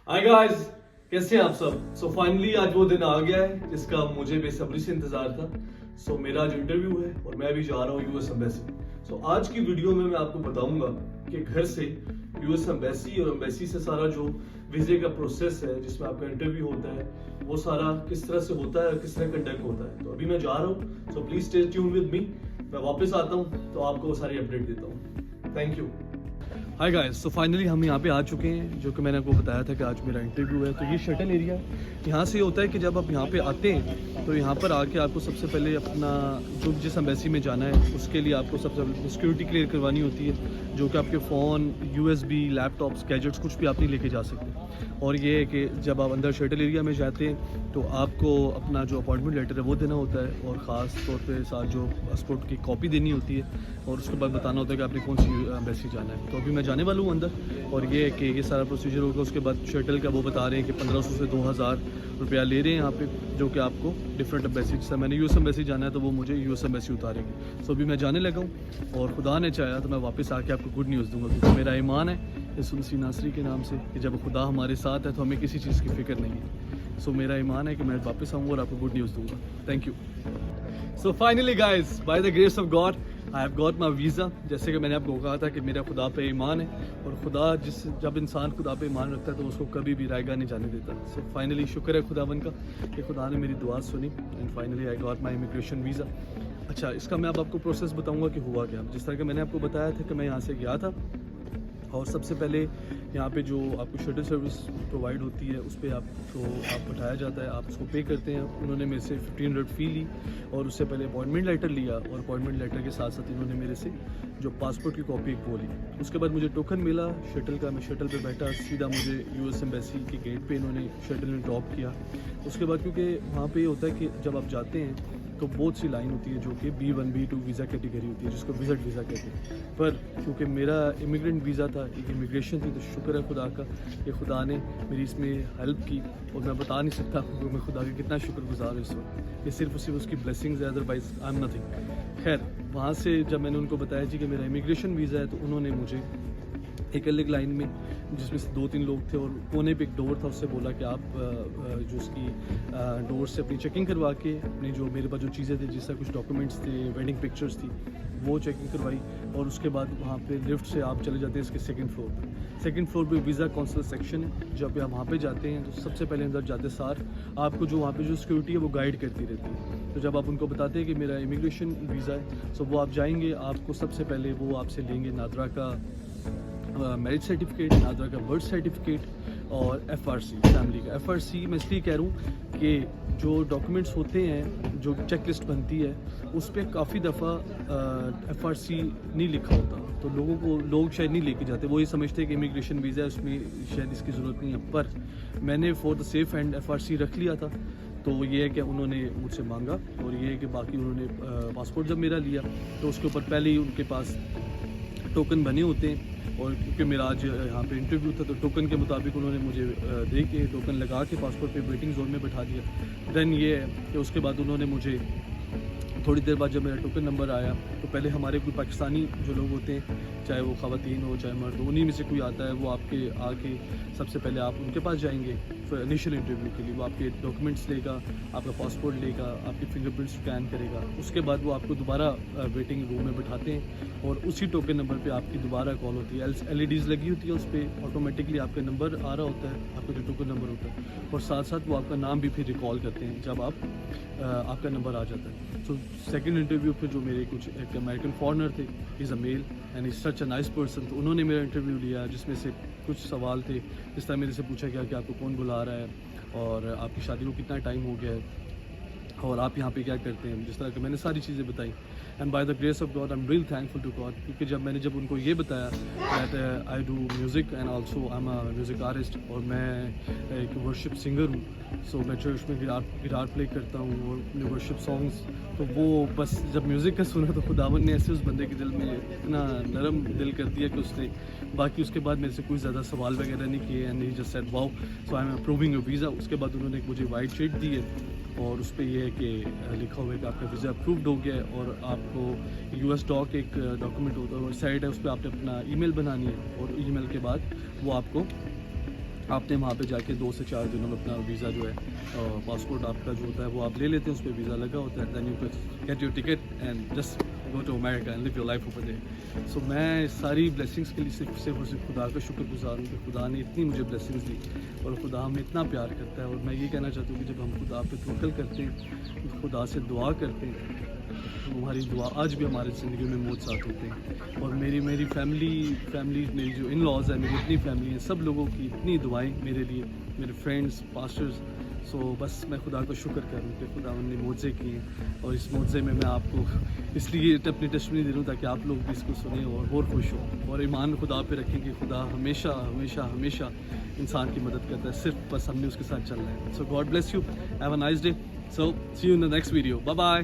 Hi guys, कैसे हैं आप सब। सो फाइनली आज वो दिन आ गया है जिसका मुझे बेसब्री से इंतजार था। सो मेरा आज इंटरव्यू है और मैं भी जा रहा हूँ यूएस एम्बेसी। सो आज की वीडियो में मैं आपको बताऊंगा कि घर से यूएस एम्बेसी और एम्बेसी से सारा जो वीजे का प्रोसेस है जिसमें आपका इंटरव्यू होता है वो सारा किस तरह से होता है और किस तरह कंडक्ट होता है। तो अभी मैं जा रहा हूँ, so please stay tune with me. मैं वापस आता हूँ तो आपको वो सारी अपडेट देता हूँ। Thank you. हाय गाइस, तो फाइनली हम यहाँ पे आ चुके हैं, जो कि मैंने आपको बताया था कि आज मेरा इंटरव्यू है। तो ये शटल एरिया है। यहाँ से होता है कि जब आप यहाँ पे आते हैं तो यहाँ पर आके आपको सबसे पहले अपना जो जिस एम्बेसी में जाना है उसके लिए आपको सबसे पहले सिक्योरिटी क्लियर करवानी होती है, जो कि आपके फ़ोन, यूएसबी, लैपटॉप्स, गैजेट्स कुछ भी आप नहीं लेके जा सकते। और ये है कि जब आप अंदर शटल एरिया में जाते हैं तो आपको अपना जो अपॉइंटमेंट लेटर है वो देना होता है, और ख़ास तौर पे साथ जो पासपोर्ट की कॉपी देनी होती है, और उसके बाद बताना होता है कि आपने कौन सी एम्बेसी जाना है। तो अभी मैं जाने वाला हूँ अंदर, और ये है कि ये सारा प्रोसीजर होगा। उसके बाद शटल का वो बता रहे हैं कि 1500 से 2000 रुपया ले रहे हैं यहाँ पे, जो कि आपको डिफरेंट एम्बेसी, जैसे मैंने यूएस एम्बेसी जाना है तो वो मुझे यूएस एम्बेसी उतारेगी। सो अभी मैं जाने लगा हूँ, और खुदा ने चाहा तो मैं वापस आके आपको गुड न्यूज़ दूंगा, क्योंकि मेरा ईमान है यसु मसीह नासरी के नाम से कि जब खुदा हमारे साथ है तो हमें किसी चीज़ की फिक्र नहीं है। सो मेरा ईमान है कि मैं वापस आऊँगा और आपको गुड न्यूज़ दूंगा। Thank you. So finally guys, bye the grace of God I have got my visa. जैसे कि मैंने आपको कहा था कि मेरा खुदा पे ईमान है, और खुदा जब इंसान खुदा पे ईमान रखता है तो उसको कभी भी रायगा नहीं जाने देता। सो फाइनली शुक्र है खुदावन का कि खुदा ने मेरी दुआ सुनी, and finally I got my immigration visa. अच्छा, इसका मैं अब आपको प्रोसेस बताऊंगा कि हुआ क्या। जिस तरह कि मैंने आपको बताया था कि मैं यहाँ से गया था, और सबसे पहले यहाँ पे जो आपको शटल सर्विस प्रोवाइड होती है उस पर आपको बैठाया जाता है, आप उसको पे करते हैं। उन्होंने मेरे से 1500 फ़ी ली, और उससे पहले अपॉइंटमेंट लेटर लिया, और अपॉइंटमेंट लेटर के साथ साथ इन्होंने मेरे से जो पासपोर्ट की कॉपी एक वो ली। उसके बाद मुझे टोकन मिला शटल का। मैं शटल पे बैठा, सीधा मुझे यूएस एम्बेसी के गेट पे इन्होंने शटल में ड्रॉप किया। उसके बाद क्योंकि वहाँ पे होता है कि जब आप जाते हैं तो बहुत सी लाइन होती है जो कि B1 B2 वीज़ा कैटेगरी होती है, जिसको विजिट वीज़ा कहते हैं। पर क्योंकि मेरा इमिग्रेंट वीज़ा था, एक इमिग्रेशन थी, तो शुक्र है खुदा का कि खुदा ने मेरी इसमें हेल्प की, और मैं बता नहीं सकता कि मैं खुदा का कितना शुक्रगुजार हूँ इस वक्त। ये सिर्फ उसकी ब्लेसिंग्स है, अदरवाइज आई एम नथिंग। खैर, वहाँ से जब मैंने उनको बताया जी कि मेरा इमिग्रेशन वीज़ा है, तो उन्होंने मुझे एक अलग लाइन में, जिसमें से 2-3 लोग थे, और कोने पे एक डोर था, उससे बोला कि आप जो उसकी डोर से अपनी चेकिंग करवा के अपनी जो मेरे पास जो चीज़ें थी, जिससे कुछ डॉक्यूमेंट्स थे, वेडिंग पिक्चर्स थी, वो चेकिंग करवाई। और उसके बाद वहाँ पे लिफ्ट से आप चले जाते हैं इसके सेकंड फ्लोर पर। सेकंड फ्लोर पे वीज़ा काउंसलर सेक्शन है। जब आप वहाँ पे जाते हैं तो सबसे पहले अंदर जाते सार आपको जो वहाँ पे जो सिक्योरिटी है वो गाइड करती रहती है। तो जब आप उनको बताते हैं कि मेरा इमिग्रेशन वीज़ा है, तो वो आप जाएंगे, आपको सबसे पहले वो आपसे लेंगे नादरा का मैरिज सर्टिफिकेट, नादरा का बर्थ सर्टिफिकेट, और FRC फैमिली का। FRC मैं इसलिए कह रहा हूँ कि जो डॉक्यूमेंट्स होते हैं, जो चेक लिस्ट बनती है, उस पर काफ़ी दफ़ा FRC नहीं लिखा होता, तो लोग शायद नहीं लेके जाते। वो ये समझते हैं कि इमिग्रेशन वीज़ा है, उसमें शायद इसकी ज़रूरत नहीं है। पर मैंने for the safe and FRC रख लिया था। तो ये है कि उन्होंने मुझसे मांगा, और ये है कि बाकी उन्होंने पासपोर्ट जब मेरा लिया तो उसके ऊपर पहले ही उनके पास टोकन बने होते हैं, और क्योंकि मेरा आज यहाँ पे इंटरव्यू था तो टोकन के मुताबिक उन्होंने मुझे दे के टोकन लगा के पासपोर्ट पे वेटिंग जोन में बैठा दिया। देन ये है कि उसके बाद उन्होंने मुझे थोड़ी देर बाद जब मेरा टोकन नंबर आया, तो पहले हमारे कोई पाकिस्तानी जो लोग होते हैं, चाहे वो ख़वातीन हो चाहे मर्द हो, उन्हीं में से कोई आता है, वो आपके आके सबसे पहले आप उनके पास जाएंगे फिर इनिशियल इंटरव्यू के लिए। वो आपके डॉक्यूमेंट्स लेगा, आपका पासपोर्ट लेगा, आपके फिंगरप्रिंट स्कैन करेगा। उसके बाद वो आपको दोबारा वेटिंग रूम में बिठाते हैं, और उसी टोकन नंबर पे आपकी दोबारा कॉल होती है। LEDs लगी होती है, उस पर ऑटोमेटिकली आपका नंबर आ रहा होता है, आपका जो टोकन नंबर होता है, और साथ साथ वो आपका नाम भी फिर रिकॉल करते हैं जब आपका नंबर आ जाता है। तो सेकंड इंटरव्यू पे जो मेरे कुछ एक अमेरिकन फॉरेनर थे, is a male and is such a nice person, तो उन्होंने मेरा इंटरव्यू लिया, जिसमें से कुछ सवाल थे। इस तरह मेरे से पूछा गया कि आपको कौन बुला रहा है, और आपकी शादी को कितना टाइम हो गया है, और आप यहाँ पे क्या करते हैं, जिस तरह की मैंने सारी चीज़ें बताई। And by the grace of God I am really thankful to God, क्योंकि जब उनको ये बताया that I do music and also I am a music artist, और मैं एक वर्शिप सिंगर हूँ। सो मैं चर्च में गिटार प्ले करता हूँ, और अपने वर्शिप सॉन्ग्स, तो वो बस जब म्यूज़िक का सुना तो खुदावन ने ऐसे उस बंदे के दिल में इतना नरम दिल कर दिया कि उसने बाकी उसके बाद मेरे से कोई ज़्यादा सवाल वगैरह नहीं किए, and he just said wow, so I am approving your visa. उसके बाद उन्होंने मुझे वाइट शीट दी है, और उस पर यह है कि लिखा हुआ है कि आपका वीज़ा अप्रूव्ड हो गया है, और आपको US डॉक एक डॉक्यूमेंट होता है, साइड है, उस पर आपने अपना ईमेल बनानी है, और ईमेल के बाद वो आपको آپ نے وہاں پہ جا کے 2 سے 4 دنوں میں اپنا ویزا جو ہے پاسپورٹ آپ کا جو ہوتا ہے وہ آپ لے لیتے ہیں, اس پہ ویزا لگا ہوتا ہے, then you get your ticket and just go to America and live your life over there. So میں ساری بلیسنگس کے لیے صرف اور صرف خدا کا شکر گزار ہوں کہ خدا نے اتنی مجھے بلیسنگس دی اور خدا ہمیں اتنا پیار کرتا ہے. اور میں یہ کہنا چاہتا ہوں کہ جب ہم خدا پہ توکل کرتے ہیں, خدا سے دعا کرتے ہیں, تو ہماری دعا آج بھی ہماری زندگی میں موت ساتھ ہوتے ہیں. اور میری فیملی میری جو ان لاز ہے, میری اتنی فیملی ہے, سب لوگوں کی اتنی دعائیں میرے لیے, میرے فرینڈس, پاسٹرز. سو بس میں خدا کا شکر کروں کہ خدا نے معجزے کیے ہیں, اور اس معجزے میں آپ کو اس لیے اپنی ٹیسٹمنی دے رہا ہوں تاکہ آپ لوگ بھی اس کو سنیں اور خوش ہوں اور ایمان خدا پہ رکھیں کہ خدا ہمیشہ ہمیشہ ہمیشہ انسان کی مدد کرتا ہے, صرف بس ہم نے اس کے ساتھ چلنا ہے. So God bless you, have a nice day. So see you in the next video, bye bye.